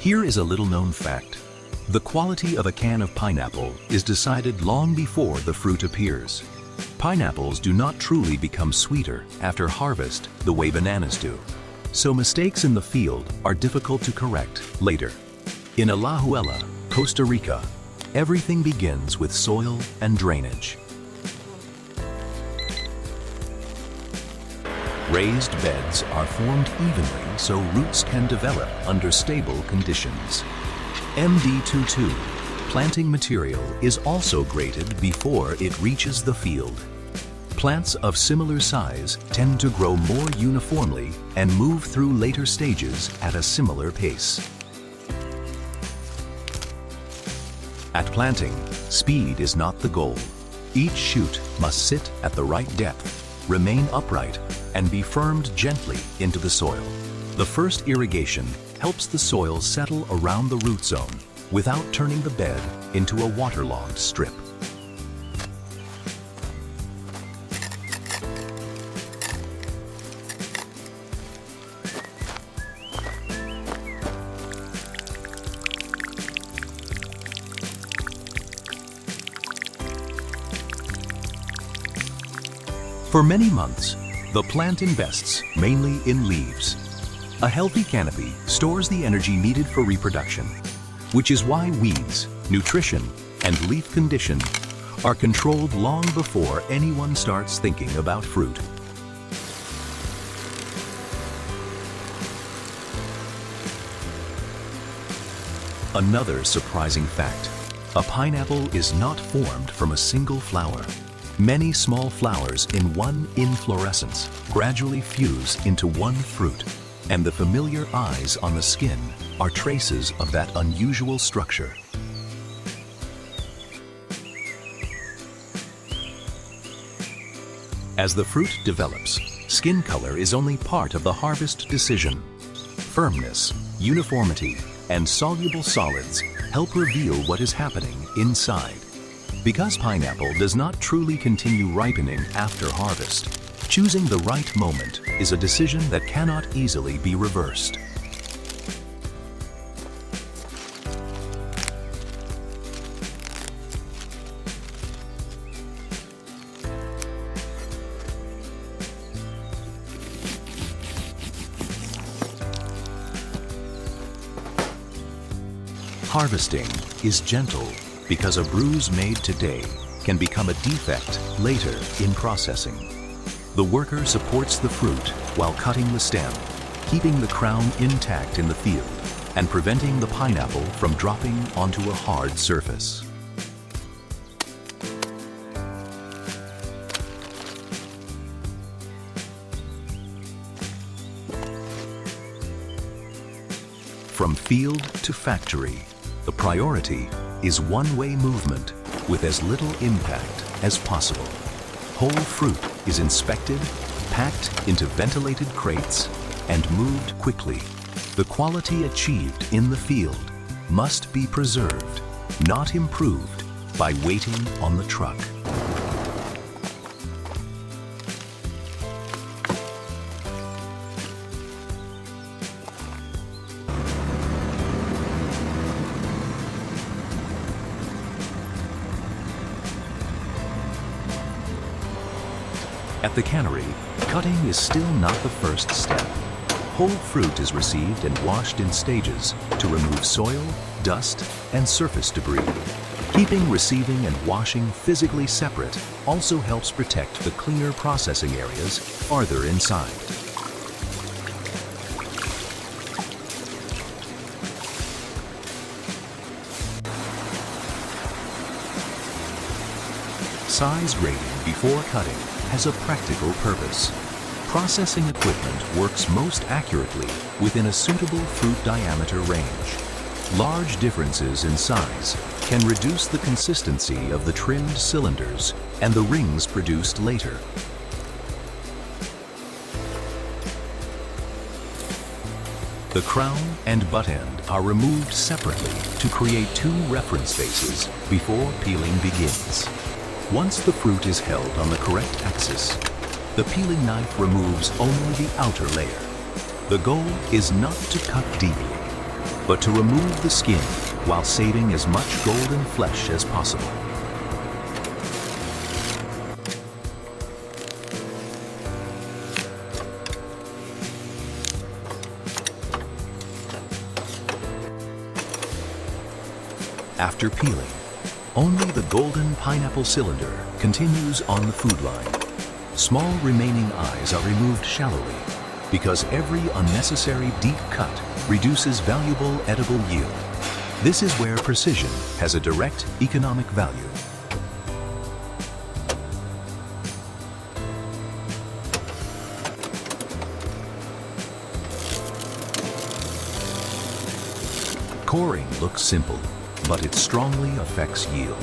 Here is a little-known fact. The quality of a can of pineapple is decided long before the fruit appears. Pineapples do not truly become sweeter after harvest the way bananas do. So mistakes in the field are difficult to correct later. In Alajuela, Costa Rica, everything begins with soil and drainage. Raised beds are formed evenly so roots can develop under stable conditions. MD22 planting material is also graded before it reaches the field. Plants of similar size tend to grow more uniformly and move through later stages at a similar pace. At planting, speed is not the goal. Each shoot must sit at the right depth, remain upright, and be firmed gently into the soil. The first irrigation helps the soil settle around the root zone without turning the bed into a waterlogged strip. For many months, the plant invests mainly in leaves. A healthy canopy stores the energy needed for reproduction, which is why weeds, nutrition, and leaf condition are controlled long before anyone starts thinking about fruit. Another surprising fact: a pineapple is not formed from a single flower. Many small flowers in one inflorescence gradually fuse into one fruit, and the familiar eyes on the skin are traces of that unusual structure. As the fruit develops, skin color is only part of the harvest decision. Firmness, uniformity, and soluble solids help reveal what is happening inside. Because pineapple does not truly continue ripening after harvest, choosing the right moment is a decision that cannot easily be reversed. Harvesting is gentle because a bruise made today can become a defect later in processing. The worker supports the fruit while cutting the stem, keeping the crown intact in the field and preventing the pineapple from dropping onto a hard surface. From field to factory, the priority is one-way movement with as little impact as possible. Whole fruit is inspected, packed into ventilated crates, and moved quickly. The quality achieved in the field must be preserved, not improved by waiting on the truck. At the cannery, cutting is still not the first step. Whole fruit is received and washed in stages to remove soil, dust, and surface debris. Keeping receiving and washing physically separate also helps protect the cleaner processing areas farther inside. Size grading before cutting has a practical purpose. Processing equipment works most accurately within a suitable fruit diameter range. Large differences in size can reduce the consistency of the trimmed cylinders and the rings produced later. The crown and butt end are removed separately to create two reference faces before peeling begins. Once the fruit is held on the correct axis, the peeling knife removes only the outer layer. The goal is not to cut deeply, but to remove the skin while saving as much golden flesh as possible. After peeling, only the golden pineapple cylinder continues on the food line. Small remaining eyes are removed shallowly because every unnecessary deep cut reduces valuable edible yield. This is where precision has a direct economic value. Coring looks simple, but it strongly affects yield.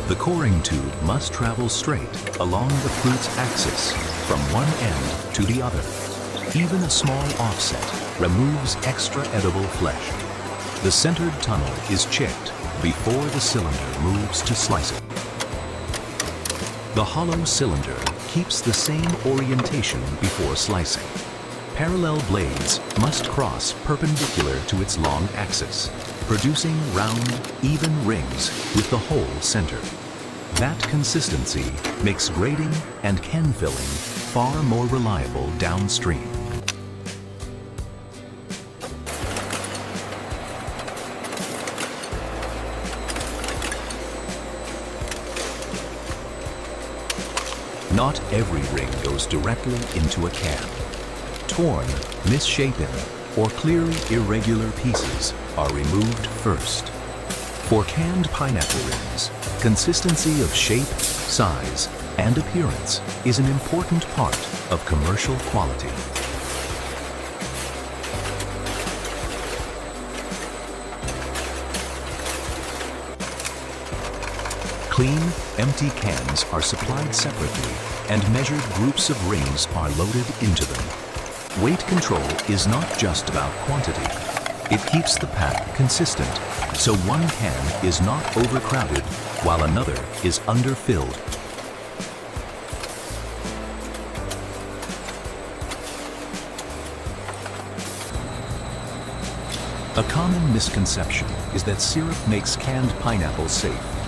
The coring tube must travel straight along the fruit's axis from one end to the other. Even a small offset removes extra edible flesh. The centered tunnel is checked before the cylinder moves to slicing. The hollow cylinder keeps the same orientation before slicing. Parallel blades must cross perpendicular to its long axis, producing round, even rings with the hole centered. That consistency makes grading and can filling far more reliable downstream. Not every ring goes directly into a can. Torn, misshapen, or clearly irregular pieces are removed first. For canned pineapple rings, consistency of shape, size, and appearance is an important part of commercial quality. Clean, empty cans are supplied separately, and measured groups of rings are loaded into them. Weight control is not just about quantity. It keeps the pack consistent, so one can is not overcrowded while another is underfilled. A common misconception is that syrup makes canned pineapples safe.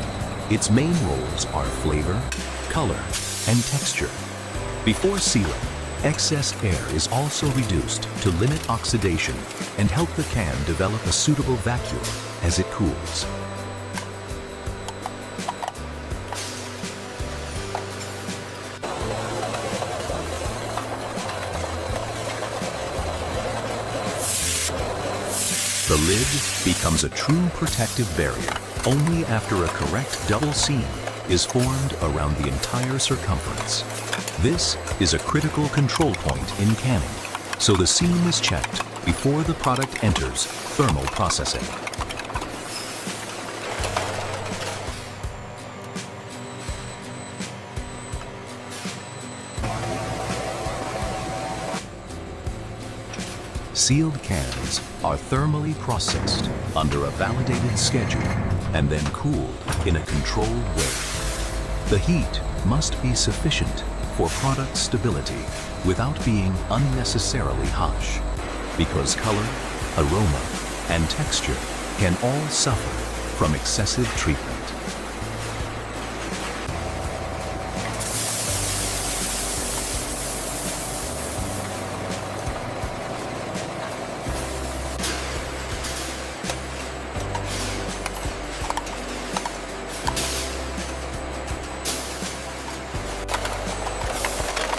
Its main roles are flavor, color, and texture. Before sealing, excess air is also reduced to limit oxidation and help the can develop a suitable vacuum as it cools. The lid becomes a true protective barrier only after a correct double seam is formed around the entire circumference. This is a critical control point in canning, so the seam is checked before the product enters thermal processing. Sealed cans are thermally processed under a validated schedule and then cooled in a controlled way. The heat must be sufficient for product stability without being unnecessarily harsh, because color, aroma, and texture can all suffer from excessive treatment.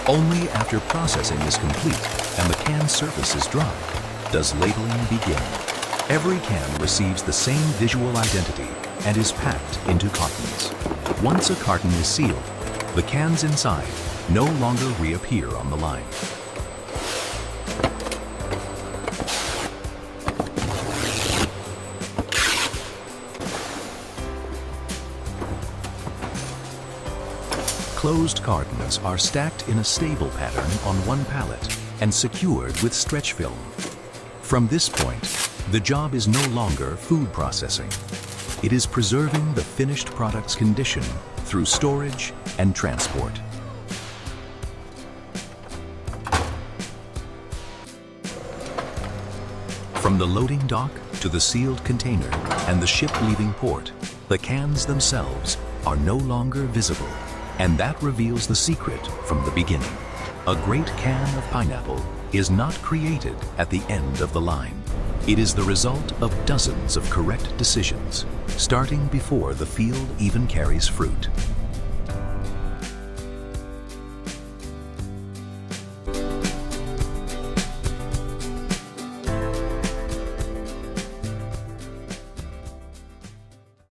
Only after processing is complete and the can surface is dry does labeling begin. Every can receives the same visual identity and is packed into cartons. Once a carton is sealed, the cans inside no longer reappear on the line. Closed cartons are stacked in a stable pattern on one pallet and secured with stretch film. From this point, the job is no longer food processing. It is preserving the finished product's condition through storage and transport. From the loading dock to the sealed container and the ship leaving port, the cans themselves are no longer visible, and that reveals the secret from the beginning. A great can of pineapple is not created at the end of the line. It is the result of dozens of correct decisions, starting before the field even carries fruit.